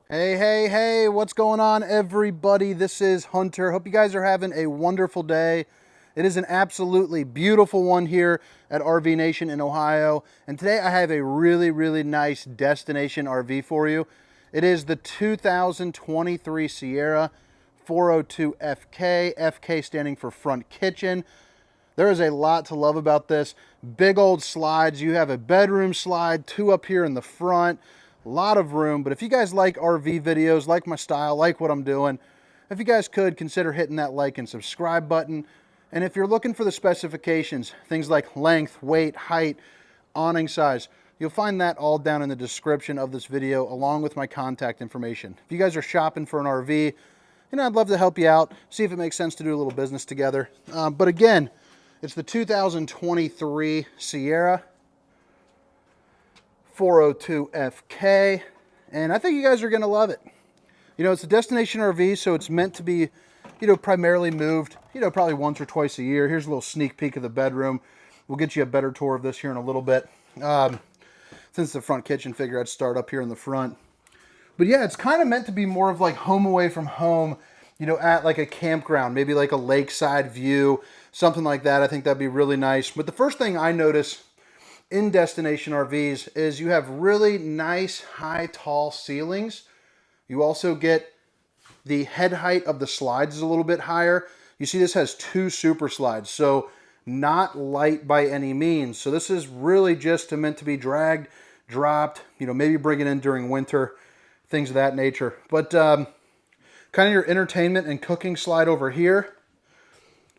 Hey, hey, hey, what's going on, everybody? This is Hunter. Hope you guys are having a wonderful day. It is an absolutely beautiful one here at RV Nation in Ohio. And today I have a really nice destination RV for you. It is the 2023 Sierra 402 FK, FK standing for front kitchen. There is a lot to love about this. Big old slides. You have a bedroom slide, two up here in the front. A lot of room. But if you guys like RV videos, like my style, like what I'm doing, if you guys could consider hitting that like and subscribe button. And if you're looking for the specifications, things like length, weight, height, awning size, you'll find that all down in the description of this video along with my contact information. If you guys are shopping for an RV, I'd love to help you out, see if it makes sense to do a little business together. But again, it's the 2023 Sierra 402 FK, and I think you guys are going to love it. It's a destination RV, so it's meant to be, primarily moved, probably once or twice a year. Here's a little sneak peek of the bedroom. We'll get you a better tour of this here in a little bit. Since the front kitchen, figure I'd start up here in the front. But yeah, it's kind of meant to be more of like home away from home, at like a campground, maybe like a lakeside view, something like that. I think that'd be really nice. But the first thing I notice in destination RVs is you have really nice, high, tall ceilings. You also get the head height of the slides is a little bit higher. You see this has two super slides, so not light by any means. So this is really just meant to be dragged, dropped, maybe bring it in during winter, things of that nature. But kind of your entertainment and cooking slide over here.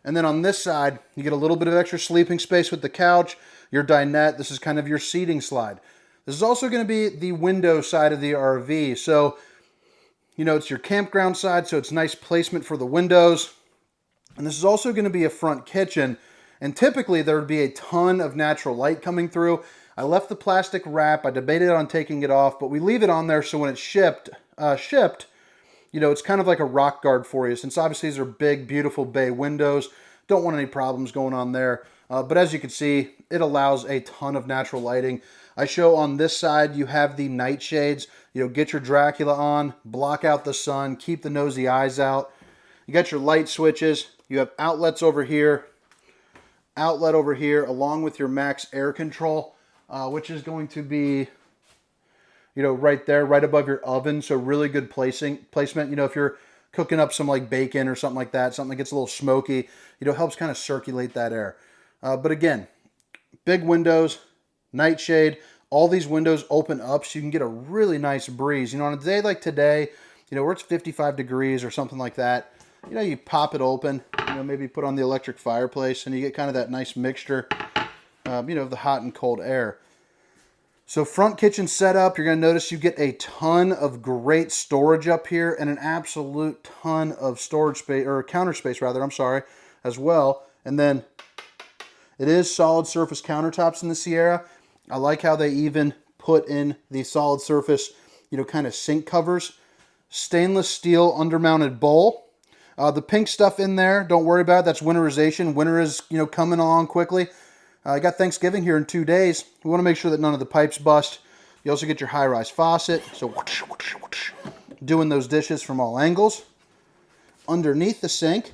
And then on this side, you get a little bit of extra sleeping space with the couch, your dinette. This is kind of your seating slide. This is also going to be the window side of the RV. So, it's your campground side, so it's nice placement for the windows. And this is also going to be a front kitchen. And typically there would be a ton of natural light coming through. I left the plastic wrap. I debated on taking it off, but we leave it on there so when it's shipped, it's kind of like a rock guard for you, since obviously these are big, beautiful bay windows. Don't want any problems going on there. But as you can see, it allows a ton of natural lighting. I show on this side, you have the night shades. Get your Dracula on, block out the sun, keep the nosy eyes out. You got your light switches. You have outlets over here, outlet over here, along with your max air control, which is going to be right there, right above your oven. So really good placement. If you're cooking up some like bacon or something like that, something that gets a little smoky, helps kind of circulate that air. But again, big windows, nightshade, all these windows open up so you can get a really nice breeze. On a day like today, where it's 55 degrees or something like that, you pop it open, maybe put on the electric fireplace and you get kind of that nice mixture, of the hot and cold air. So front kitchen setup, you're going to notice you get a ton of great storage up here and an absolute ton of storage space, or counter space rather, as well. And then it is solid surface countertops in the Sierra. I like how they even put in the solid surface, kind of sink covers. Stainless steel undermounted bowl. The pink stuff in there, don't worry about it. That's winterization. Winter is, coming along quickly. I got Thanksgiving here in 2 days. We want to make sure that none of the pipes bust. You also get your high-rise faucet. So doing those dishes from all angles. Underneath the sink,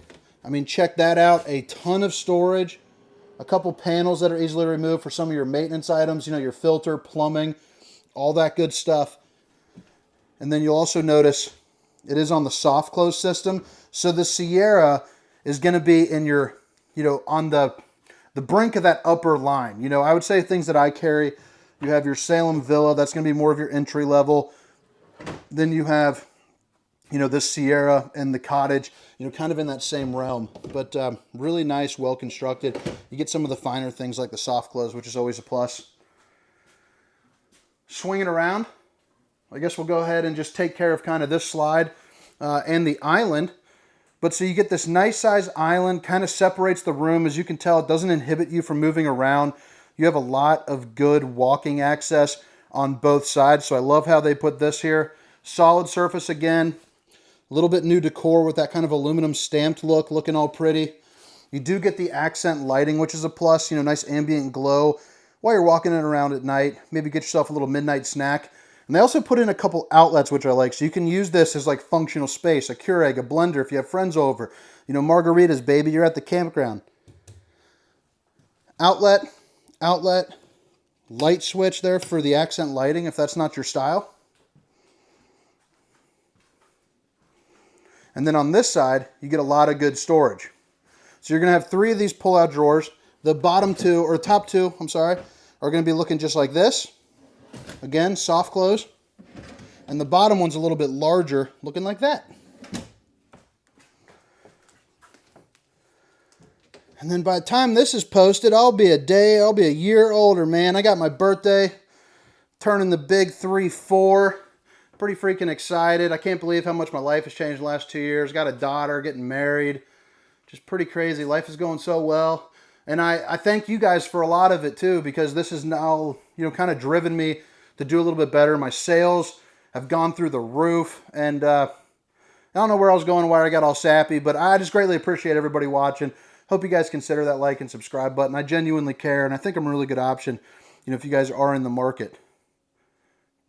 check that out. A ton of storage. A couple panels that are easily removed for some of your maintenance items. Your filter, plumbing, all that good stuff. And then you'll also notice it is on the soft close system. So the Sierra is going to be in your, on the brink of that upper line. I would say things that I carry, you have your Salem Villa, that's going to be more of your entry level. Then you have, this Sierra and the Cottage, kind of in that same realm. But really nice, well constructed. You get some of the finer things like the soft close, which is always a plus. Swinging around, I guess we'll go ahead and just take care of kind of this slide and the island. But so you get this nice size island, kind of separates the room. As you can tell, it doesn't inhibit you from moving around. You have a lot of good walking access on both sides. So I love how they put this here. Solid surface again. A little bit new decor with that kind of aluminum stamped look, looking all pretty. You do get the accent lighting, which is a plus. Nice ambient glow while you're walking it around at night. Maybe get yourself a little midnight snack And they also put in a couple outlets, which I like. So you can use this as like functional space, a Keurig, a blender if you have friends over. You know, margaritas, baby, you're at the campground. Outlet, outlet, light switch there for the accent lighting if that's not your style. And then on this side, you get a lot of good storage. So you're going to have 3 of these pull-out drawers. The bottom 2, or top 2, I'm sorry, are going to be looking just like this. Again, soft close. And the bottom one's a little bit larger, looking like that. And then by the time this is posted, I'll be a year older, man. I got my birthday, turning the big 3-4. Pretty freaking excited. I can't believe how much my life has changed in the last 2 years. Got a daughter, getting married. Just pretty crazy. Life is going so well. And I thank you guys for a lot of it too, because this has now, you know, kind of driven me to do a little bit better. My sales have gone through the roof. And I don't know where I was going, why I got all sappy, but I just greatly appreciate everybody watching. Hope you guys consider that like and subscribe button. I genuinely care, and I think I'm a really good option, you know, if you guys are in the market.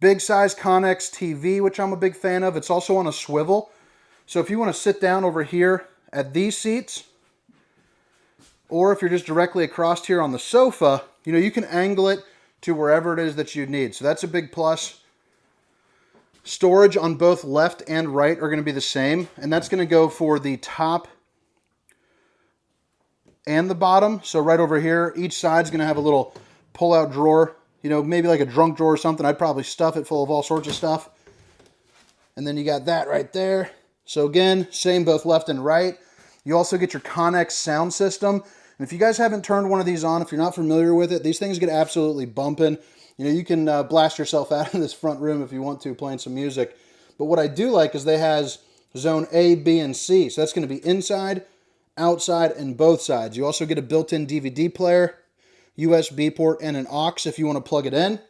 Big size Connex TV, which I'm a big fan of. It's also on a swivel. So if you want to sit down over here at these seats, or if you're just directly across here on the sofa, you know, you can angle it to wherever it is that you need. So that's a big plus. Storage on both left and right are going to be the same, and that's going to go for the top and the bottom. So right over here, each side's going to have a little pull-out drawer. You know, maybe like a drunk drawer or something. I'd probably stuff it full of all sorts of stuff. And then you got that right there. So again, same both left and right. You also get your Connex sound system. And if you guys haven't turned one of these on, if you're not familiar with it, these things get absolutely bumping. You know, you can blast yourself out in this front room if you want to, playing some music. But what I do like is they has zone A, B, and C. So that's going to be inside, outside, and both sides. You also get a built-in DVD player, USB port, and an aux if you want to plug it in.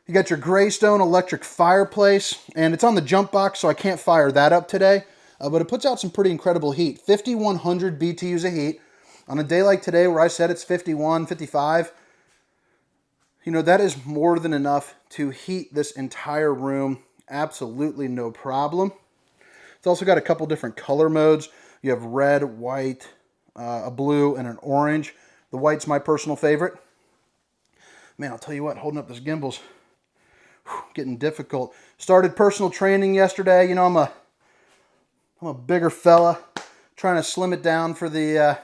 You got your Greystone electric fireplace, and it's on the jump box, so I can't fire that up today. But it puts out some pretty incredible heat. 5,100 BTUs of heat. On a day like today where I said it's 51, 55, you know, that is more than enough to heat this entire room. Absolutely no problem. It's also got a couple different color modes. You have red, white, a blue, and an orange. The white's my personal favorite. Man, I'll tell you what, holding up this gimbal's getting difficult. Started personal training yesterday. You know, I'm a bigger fella, trying to slim it down for the,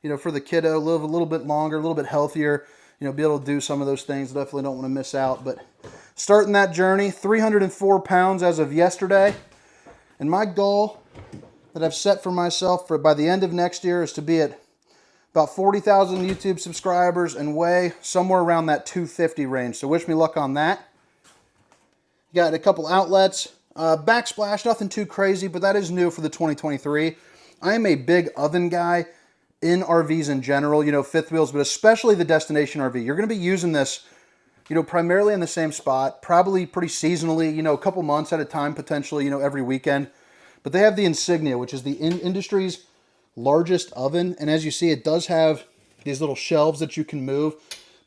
you know, for the kiddo, live a little bit longer, a little bit healthier, you know, be able to do some of those things. Definitely don't want to miss out. But starting that journey, 304 pounds as of yesterday. And my goal that I've set for myself for by the end of next year is to be at about 40,000 YouTube subscribers and weigh somewhere around that 250 range. So wish me luck on that. Got a couple outlets. Backsplash, nothing too crazy, but that is new for the 2023. I am a big oven guy in RVs in general, you know, fifth wheels, but especially the destination RV. You're going to be using this, you know, primarily in the same spot, probably pretty seasonally, you know, a couple months at a time, potentially, you know, every weekend. But they have the Insignia, which is the industry's largest oven, and as you see, it does have these little shelves that you can move.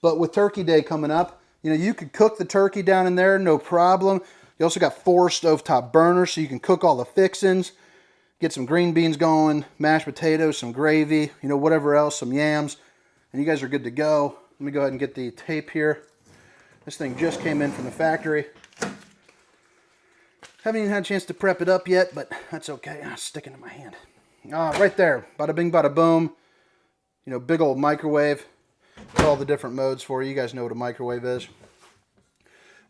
But with Turkey Day coming up, you know, you could cook the turkey down in there, no problem. You also got 4 stovetop burners, so you can cook all the fixings, get some green beans going, mashed potatoes, some gravy, you know, whatever else, some yams, and you guys are good to go. Let me go ahead and get the tape here. This thing just came in from the factory. Haven't even had a chance to prep it up yet, but that's okay. It's sticking to my hand. Right there, bada bing, bada boom. You know, big old microwave. All the different modes for you. You guys know what a microwave is.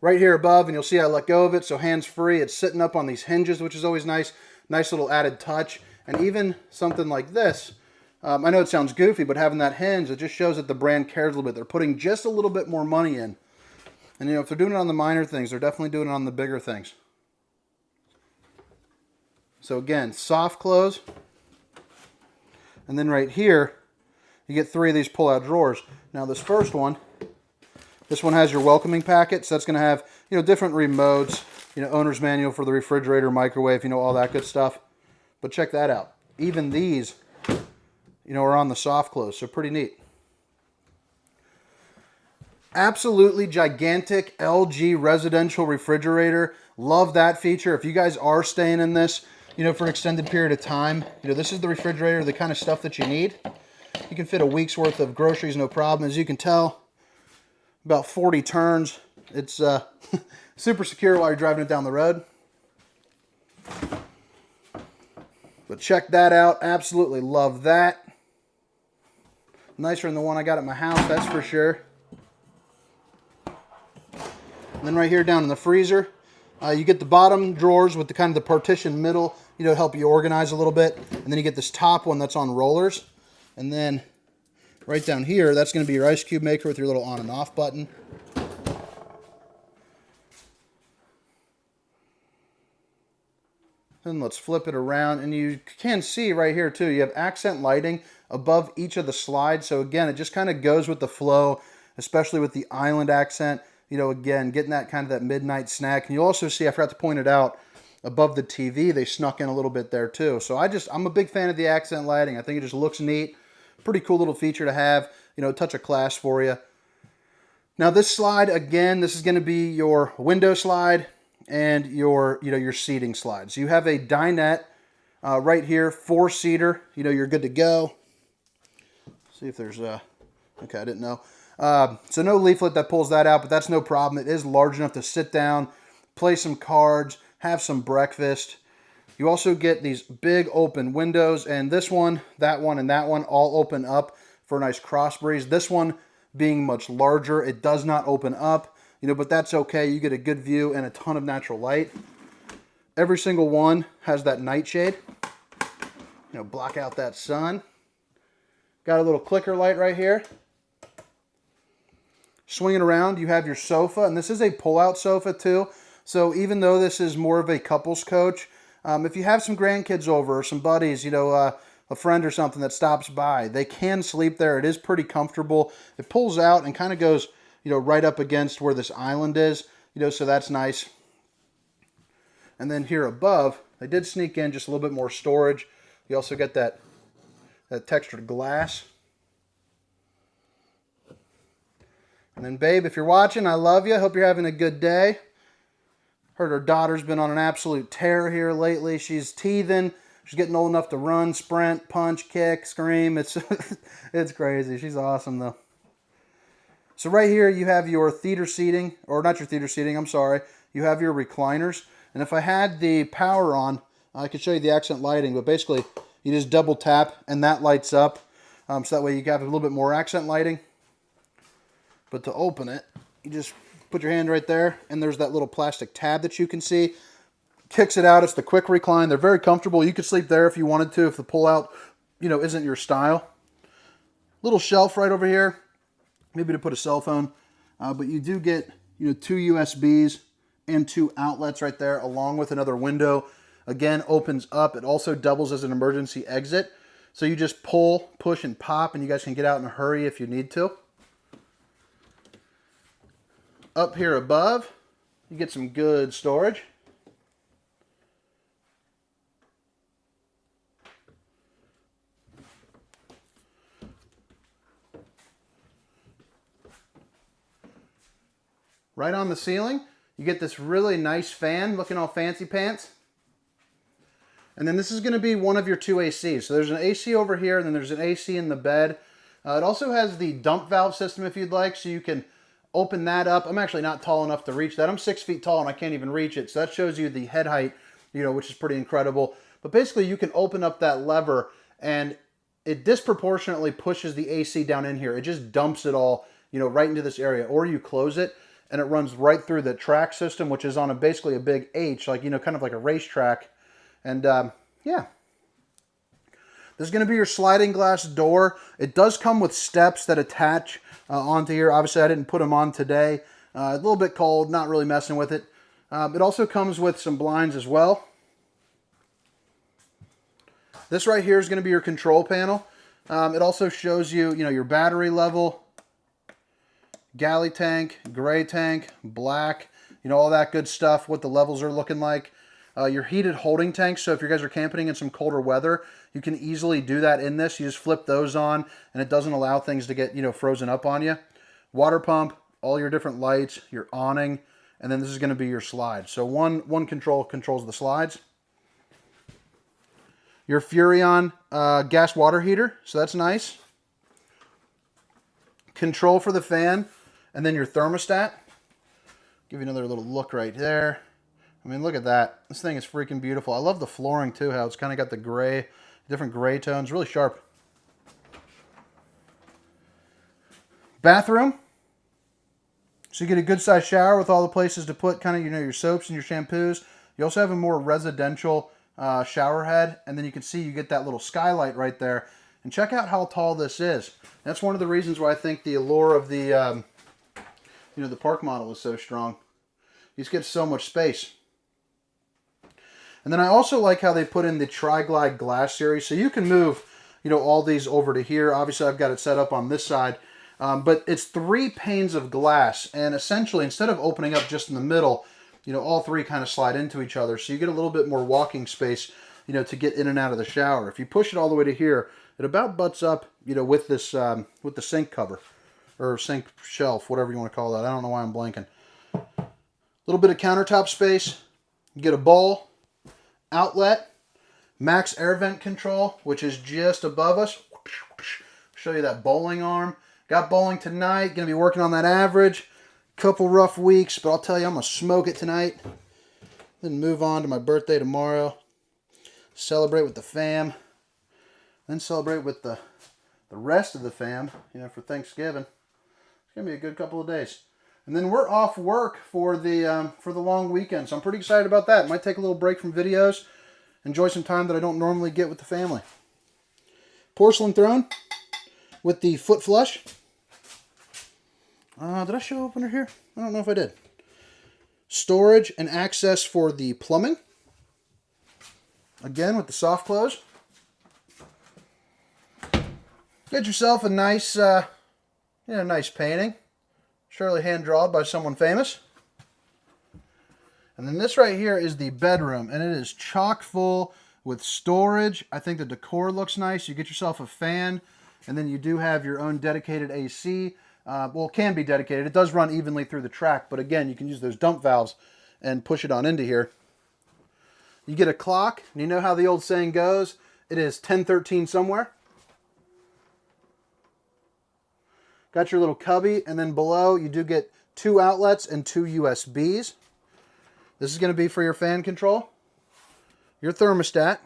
Right here above, and you'll see I let go of it, so hands-free. It's sitting up on these hinges, which is always nice. Nice little added touch. And even something like this. I know it sounds goofy, but having that hinge, it just shows that the brand cares a little bit. They're putting just a little bit more money in. And, you know, if they're doing it on the minor things, they're definitely doing it on the bigger things. So, again, soft close. And then right here, you get 3 of these pull-out drawers. Now this first one, this one has your welcoming packet. So that's going to have, you know, different remotes, you know, owner's manual for the refrigerator, microwave, you know, all that good stuff. But check that out. Even these, you know, are on the soft close. So pretty neat. Absolutely gigantic LG residential refrigerator. Love that feature. If you guys are staying in this, for an extended period of time, this is the refrigerator, the kind of stuff that you need. You can fit a week's worth of groceries, no problem. As you can tell, about 40 turns. It's super secure while you're driving it down the road. But check that out. Absolutely love that. Nicer than the one I got at my house, that's for sure. And then right here down in the freezer, you get the bottom drawers with the kind of the partition middle, to help you organize a little bit. And then you get this top one that's on rollers. And then right down here, that's going to be your ice cube maker with your little on and off button. Then let's flip it around, and you can see right here too, you have accent lighting above each of the slides. So again, it just kind of goes with the flow, especially with the island accent. Again, getting that kind of that midnight snack. And you also see, I forgot to point it out, above the TV, they snuck in a little bit there too. So I'm a big fan of the accent lighting. I think it just looks neat. Pretty cool little feature to have, a touch of class for you. Now this slide, again, this is going to be your window slide and your seating slides. You have a dinette right here, 4-seater. You're good to go. Let's see if there's okay, I didn't know. So no leaflet that pulls that out, but that's no problem. It is large enough to sit down, play some cards, have some breakfast. You also get these big open windows, and this one, that one, and that one all open up for a nice cross breeze. This one being much larger, it does not open up. But that's okay. You get a good view and a ton of natural light. Every single one has that nightshade, block out that sun. Got a little clicker light right here. Swinging around, you have your sofa, and this is a pull-out sofa too. So even though this is more of a couples coach, if you have some grandkids over or some buddies, a friend or something that stops by, they can sleep there. It is pretty comfortable. It pulls out and kind of goes right up against where this island is, so that's nice. And then here above, they did sneak in just a little bit more storage. You also get that textured glass. And then, babe, if you're watching, I love you. Hope you're having a good day. Heard her daughter's been on an absolute tear here lately. She's teething. She's getting old enough to run, sprint, punch, kick, scream. It's crazy. She's awesome, though. So right here you have your theater seating, or not your theater seating, I'm sorry. You have your recliners. And if I had the power on, I could show you the accent lighting, but basically you just double tap and that lights up. So that way you have a little bit more accent lighting. But to open it, you just put your hand right there, and there's that little plastic tab that you can see. Kicks it out. It's the quick recline. They're very comfortable. You could sleep there if you wanted to, if the pull-out, isn't your style. Little shelf right over here. Maybe to put a cell phone, but you do get 2 USBs and 2 outlets right there, along with another window. Again, opens up. It also doubles as an emergency exit. So you just pull, push, and pop, and you guys can get out in a hurry if you need to. Up here above, you get some good storage. Right on the ceiling, you get this really nice fan looking all fancy pants. And then this is going to be one of your 2 ACs. So there's an AC over here, and then there's an AC in the bed. It also has the dump valve system if you'd like, so you can open that up. I'm actually not tall enough to reach that. I'm 6 feet tall and I can't even reach it. So that shows you the head height, which is pretty incredible. But basically you can open up that lever and it disproportionately pushes the AC down in here. It just dumps it all, right into this area. Or you close it and it runs right through the track system, which is on basically a big H, like, kind of like a racetrack. And yeah. This is going to be your sliding glass door. It does come with steps that attach onto here. Obviously, I didn't put them on today. A little bit cold, not really messing with it. It also comes with some blinds as well. This right here is going to be your control panel. It also shows you, your battery level, galley tank, gray tank, black, all that good stuff, what the levels are looking like. Your heated holding tanks, so if you guys are camping in some colder weather, you can easily do that in this. You just flip those on, and it doesn't allow things to get, frozen up on you. Water pump, all your different lights, your awning, and then this is going to be your slide. So one control controls the slides. Your Furrion gas water heater, so that's nice. Control for the fan, and then your thermostat. Give you another little look right there. I mean, look at that. This thing is freaking beautiful. I love the flooring too, how it's kind of got the gray, different gray tones, really sharp. Bathroom. So you get a good sized shower with all the places to put kind of, you know, your soaps and your shampoos. You also have a more residential shower head, and then you can see you get that little skylight right there. And check out how tall this is. That's one of the reasons why I think the allure of the you know, the Park model is so strong. You just get so much space. And then I also like how they put in the Tri-Glide glass series, so you can move, you know, all these over to here. Obviously, I've got it set up on this side, but it's 3 panes of glass, and essentially, instead of opening up just in the middle, you know, all 3 kind of slide into each other, so you get a little bit more walking space, you know, to get in and out of the shower. If you push it all the way to here, it about butts up, you know, with this, with the sink cover, or sink shelf, whatever you want to call that. I don't know why I'm blanking. A little bit of countertop space. You get a bowl, outlet, max air vent control, which is just above us. Show you that bowling arm. Got bowling tonight. Going to be working on that average. Couple rough weeks, but I'll tell you, I'm going to smoke it tonight. Then move on to my birthday tomorrow. Celebrate with the fam. Then celebrate with the rest of the fam, you know, for Thanksgiving. It's going to be a good couple of days. And then we're off work for the long weekend, so I'm pretty excited about that. Might take a little break from videos. Enjoy some time that I don't normally get with the family. Porcelain throne with the foot flush. Did I show opener here? I don't know if I did. Storage and access for the plumbing. Again, with the soft close. Get yourself a nice, nice painting. Surely hand-drawn by someone famous. And then this right here is the bedroom, and it is chock full with storage. I think the decor looks nice. You get yourself a fan, and then you do have your own dedicated AC. Well, it can be dedicated. It does run evenly through the track, but again, you can use those dump valves and push it on into here. You get a clock, and you know how the old saying goes, it is 10:13 somewhere. Got your little cubby, and then below you do get 2 outlets and 2 USBs. This is going to be for your fan control, your thermostat.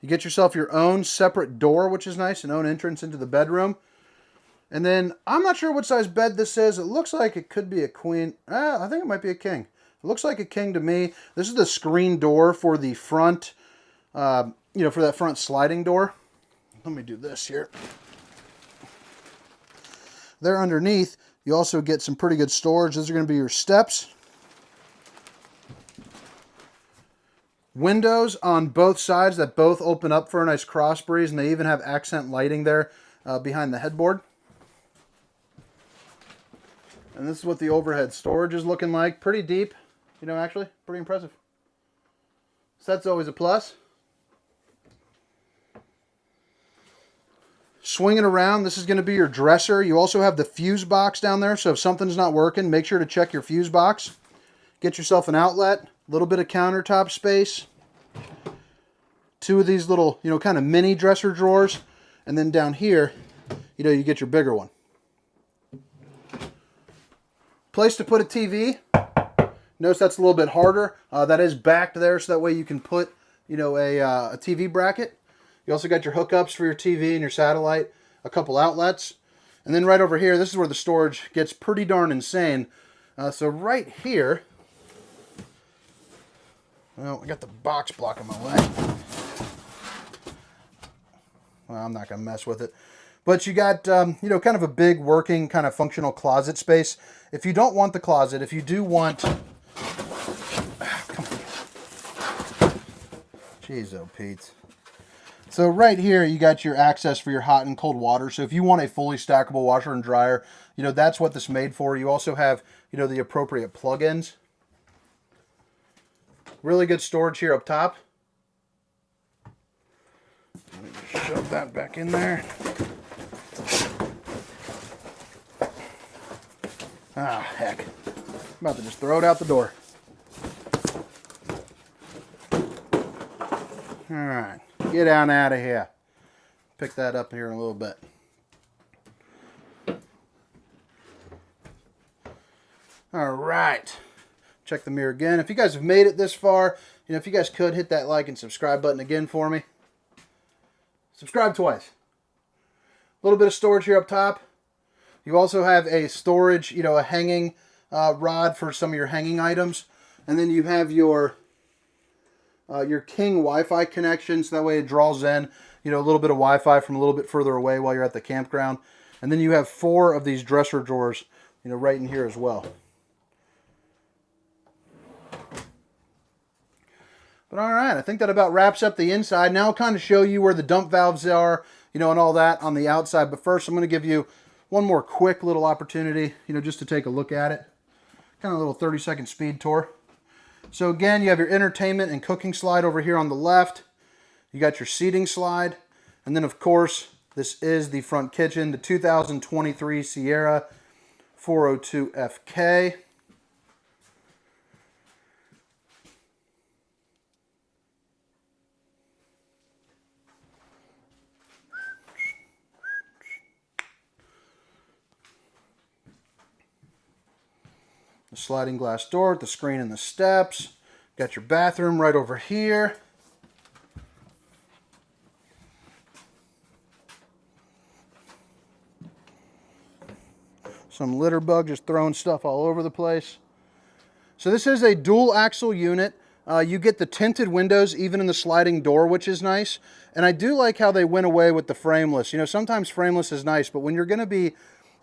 You get yourself your own separate door, which is nice, an own entrance into the bedroom. And then, I'm not sure what size bed this is. It looks like it could be a queen. I think it might be a king. It looks like a king to me. This is the screen door for the front, for that front sliding door. Let me do this here. There underneath, you also get some pretty good storage. Those are going to be your steps. Windows on both sides that both open up for a nice cross breeze, and they even have accent lighting there behind the headboard. And this is what the overhead storage is looking like. Pretty deep, actually. Pretty impressive. So that's always a plus. Swinging around, this is going to be your dresser. You also have the fuse box down there, so if something's not working, make sure to check your fuse box. Get yourself an outlet, a little bit of countertop space. 2 of these little, kind of mini dresser drawers. And then down here, you get your bigger one. Place to put a TV. Notice that's a little bit harder. That is backed there, so that way you can put, a TV bracket. You also got your hookups for your TV and your satellite, a couple outlets. And then right over here, this is where the storage gets pretty darn insane. So right here, well, I got the box blocking my way. Well, I'm not going to mess with it. But you got, kind of a big working kind of functional closet space. If you don't want the closet, if you do want... Come on. Jeez, oh, Pete. So right here, you got your access for your hot and cold water. So if you want a fully stackable washer and dryer, that's what this is made for. You also have, the appropriate plug-ins. Really good storage here up top. Let me just shove that back in there. Ah, heck. I'm about to just throw it out the door. All right, get on out of here. Pick that up here in a little bit. All right. Check the mirror again. If you guys have made it this far, if you guys could hit that like and subscribe button again for me. Subscribe twice. A little bit of storage here up top. You also have a storage, a hanging rod for some of your hanging items. And then you have your King Wi-Fi connection, so that way it draws in, a little bit of Wi-Fi from a little bit further away while you're at the campground. And then you have 4 of these dresser drawers, right in here as well. But all right, I think that about wraps up the inside. Now I'll kind of show you where the dump valves are, and all that on the outside. But first, I'm going to give you one more quick little opportunity, just to take a look at it. Kind of a little 30-second speed tour. So again, you have your entertainment and cooking slide over here on the left. You got your seating slide. And then, of course, this is the front kitchen, the 2023 Sierra 402 FK. The sliding glass door with the screen and the steps. Got your bathroom right over here. Some litter bug just throwing stuff all over the place. So this is a dual axle unit. You get the tinted windows even in the sliding door, which is nice. And I do like how they went away with the frameless. Sometimes frameless is nice, but when you're going to be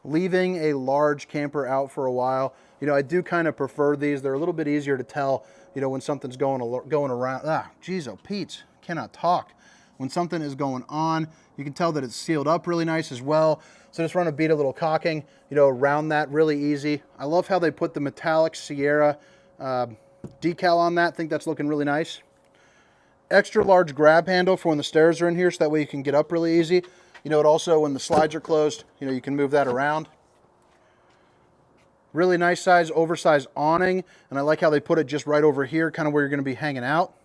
leaving a large camper out for a while, I do kind of prefer these. They're a little bit easier to tell, when something's going around. Ah, geez, oh, Pete, cannot talk. When something is going on, you can tell that it's sealed up really nice as well. So just run a bead of little caulking, around that really easy. I love how they put the metallic Sierra decal on that. I think that's looking really nice. Extra large grab handle for when the stairs are in here, so that way you can get up really easy. It also, when the slides are closed, you can move that around. Really nice size, oversized awning, and I like how they put it just right over here, kind of where you're going to be hanging out.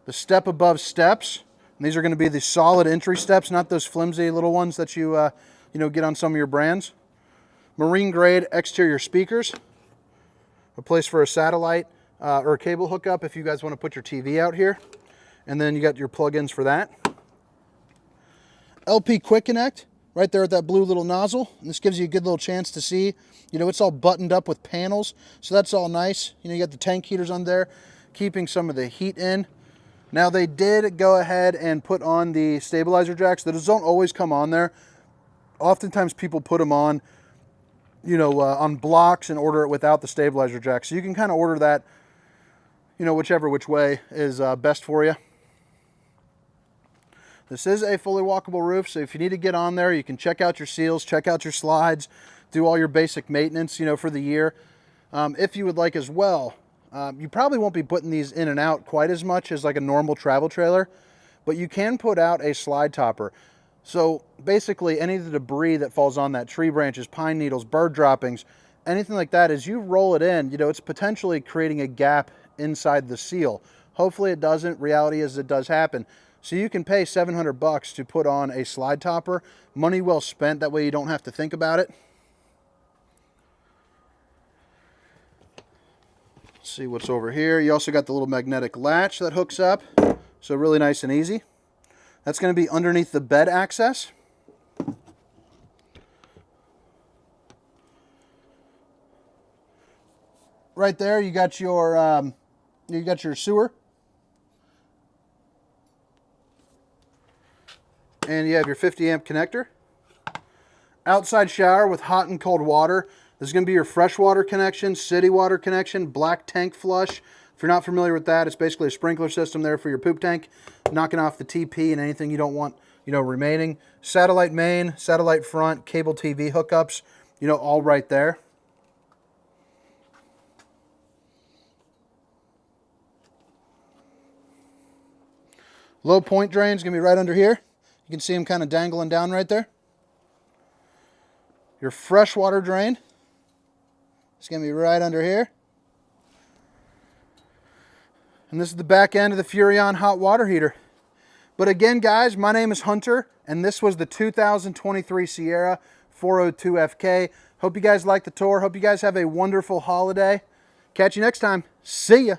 The step above steps, and these are going to be the solid entry steps, not those flimsy little ones that you get on some of your brands. Marine grade exterior speakers, a place for a satellite or a cable hookup if you guys want to put your TV out here, and then you got your plug-ins for that. LP Quick Connect right there at that blue little nozzle, and this gives you a good little chance to see. It's all buttoned up with panels, so that's all nice. You got the tank heaters on there, keeping some of the heat in. Now they did go ahead and put on the stabilizer jacks. Those don't always come on there. Oftentimes people put them on, on blocks and order it without the stabilizer jack. So you can kind of order that, which way is best for you. This is a fully walkable roof, so if you need to get on there, you can check out your seals, check out your slides, do all your basic maintenance, for the year. If you would like as well, you probably won't be putting these in and out quite as much as like a normal travel trailer, but you can put out a slide topper. So basically any of the debris that falls on that, tree branches, pine needles, bird droppings, anything like that, as you roll it in, it's potentially creating a gap inside the seal. Hopefully it doesn't. Reality is it does happen. So you can pay $700 to put on a slide topper. Money well spent. That way you don't have to think about it. Let's see what's over here. You also got the little magnetic latch that hooks up. So really nice and easy. That's going to be underneath the bed access. Right there, you got your sewer. And you have your 50 amp connector. Outside shower with hot and cold water. This is going to be your freshwater connection, city water connection, black tank flush. If you're not familiar with that, it's basically a sprinkler system there for your poop tank, knocking off the TP and anything you don't want, remaining. Satellite main, satellite front, cable TV hookups, all right there. Low point drain is going to be right under here. You can see them kind of dangling down right there. Your freshwater drain. It's going to be right under here. And this is the back end of the Furrion hot water heater. But again, guys, my name is Hunter, and this was the 2023 Sierra 402FK. Hope you guys liked the tour. Hope you guys have a wonderful holiday. Catch you next time. See ya.